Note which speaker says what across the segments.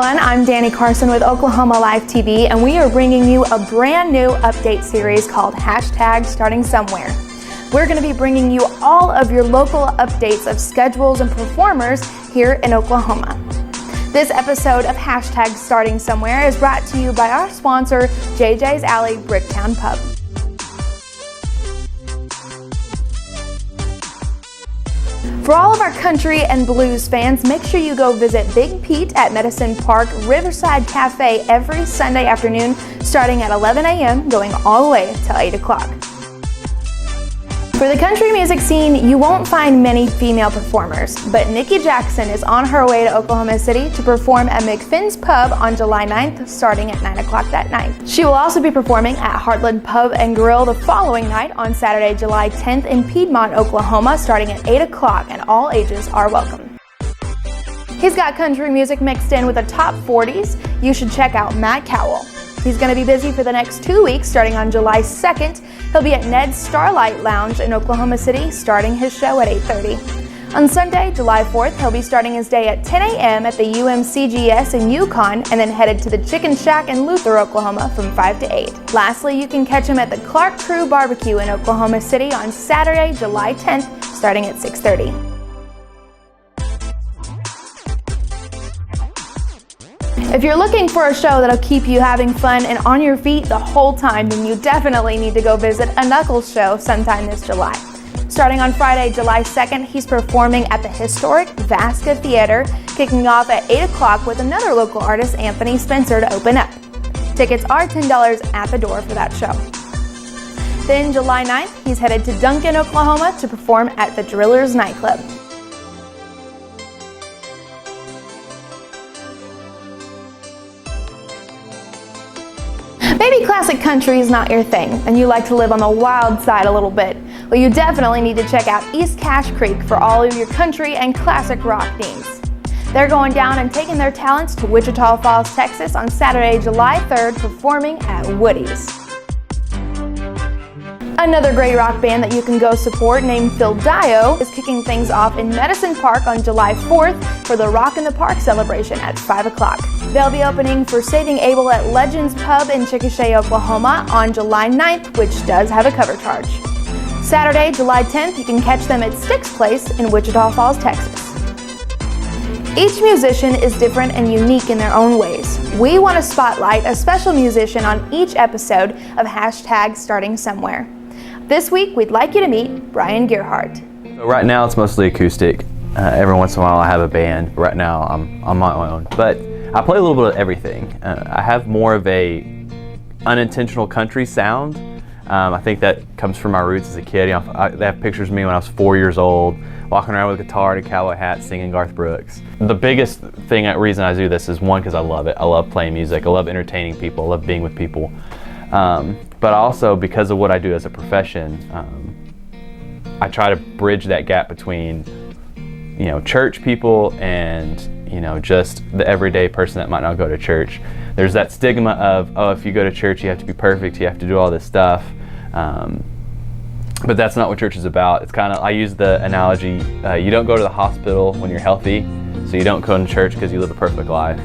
Speaker 1: everyone, I'm Danny Carson with Oklahoma Live TV, and we are bringing you a brand new update series called #Starting Somewhere. We're going to be bringing you all of your local updates of schedules and performers here in Oklahoma. This episode of #Starting Somewhere is brought to you by our sponsor, JJ's Alley Bricktown Pub. For all of our country and blues fans, make sure you go visit Big Pete at Medicine Park Riverside Cafe every Sunday afternoon starting at 11 a.m. going all the way till 8 o'clock. For the country music scene, you won't find many female performers, but Nikki Jackson is on her way to Oklahoma City to perform at McFinn's Pub on July 9th starting at 9 o'clock that night. She will also be performing at Heartland Pub and Grill the following night on Saturday, July 10th in Piedmont, Oklahoma starting at 8 o'clock, and all ages are welcome. He's got country music mixed in with the top 40s. You should check out Matt Cowell. He's going to be busy for the next 2 weeks starting on July 2nd. He'll be at Ned's Starlight Lounge in Oklahoma City starting his show at 8:30. On Sunday, July 4th, he'll be starting his day at 10 a.m. at the UMCGS in Yukon and then headed to the Chicken Shack in Luther, Oklahoma from 5 to 8. Lastly, you can catch him at the Clark Crew Barbecue in Oklahoma City on Saturday, July 10th starting at 6:30. If you're looking for a show that'll keep you having fun and on your feet the whole time, then you definitely need to go visit a Knuckles show sometime this July. Starting on Friday, July 2nd, he's performing at the historic Vasca Theater, kicking off at 8 o'clock with another local artist, Anthony Spencer, to open up. Tickets are $10 at the door for that show. Then July 9th, he's headed to Duncan, Oklahoma to perform at the Drillers nightclub. Maybe classic country is not your thing, and you like to live on the wild side a little bit. Well, you definitely need to check out East Cache Creek for all of your country and classic rock needs. They're going down and taking their talents to Wichita Falls, Texas on Saturday, July 3rd, performing at Woody's. Another great rock band that you can go support named Fildio is kicking things off in Medicine Park on July 4th for the Rock in the Park celebration at 5 o'clock. They'll be opening for Saving Abel at Legends Pub in Chickasha, Oklahoma on July 9th, which does have a cover charge. Saturday, July 10th, you can catch them at Sticks Place in Wichita Falls, Texas. Each musician is different and unique in their own ways. We want to spotlight a special musician on each episode of #Starting Somewhere. This week, we'd like you to meet Brian Gearhart.
Speaker 2: So right now, it's mostly acoustic. Every once in a while, I have a band. Right now, I'm on my own. But I play a little bit of everything. I have more of a unintentional country sound. I think that comes from my roots as a kid. You know, they have pictures of me when I was 4 years old, walking around with a guitar and a cowboy hat, singing Garth Brooks. The biggest reason I do this is one, because I love it. I love playing music. I love entertaining people. I love being with people. But also, because of what I do as a profession, I try to bridge that gap between, church people and, just the everyday person that might not go to church. There's that stigma of, oh, if you go to church, you have to be perfect, you have to do all this stuff. But that's not what church is about. It's kind of, I use the analogy, you don't go to the hospital when you're healthy, so you don't go to church because you live a perfect life.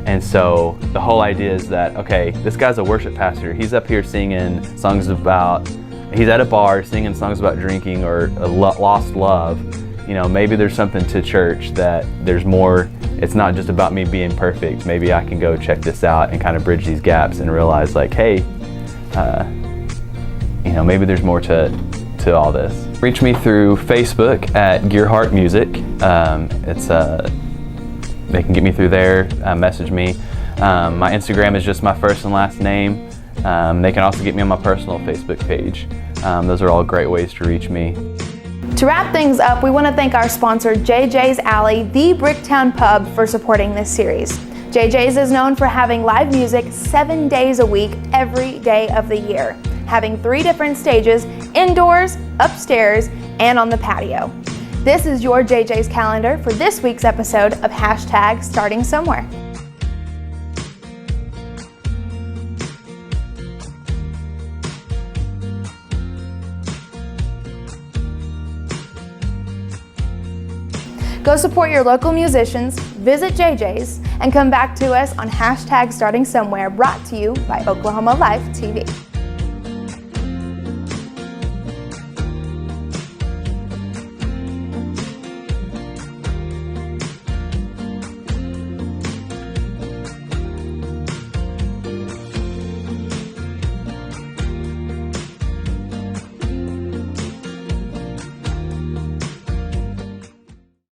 Speaker 2: And so the whole idea is that, okay, this guy's a worship pastor. He's up here singing songs about, he's at a bar singing songs about drinking or a lost love. Maybe there's something to church that there's more. It's not just about me being perfect. Maybe I can go check this out and kind of bridge these gaps and realize, like, hey, maybe there's more to all this. Reach me through Facebook at Gearhart Music. They can get me through there, message me. My Instagram is just my first and last name. They can also get me on my personal Facebook page. Those are all great ways to reach me.
Speaker 1: To wrap things up, we want to thank our sponsor, JJ's Alley, the Bricktown Pub, for supporting this series. JJ's is known for having live music 7 days a week, every day of the year, having 3 different stages, indoors, upstairs, and on the patio. This is your JJ's calendar for this week's episode of #Starting Somewhere. Go support your local musicians, visit JJ's, and come back to us on #StartingSomewhere, brought to you by Oklahoma Life TV.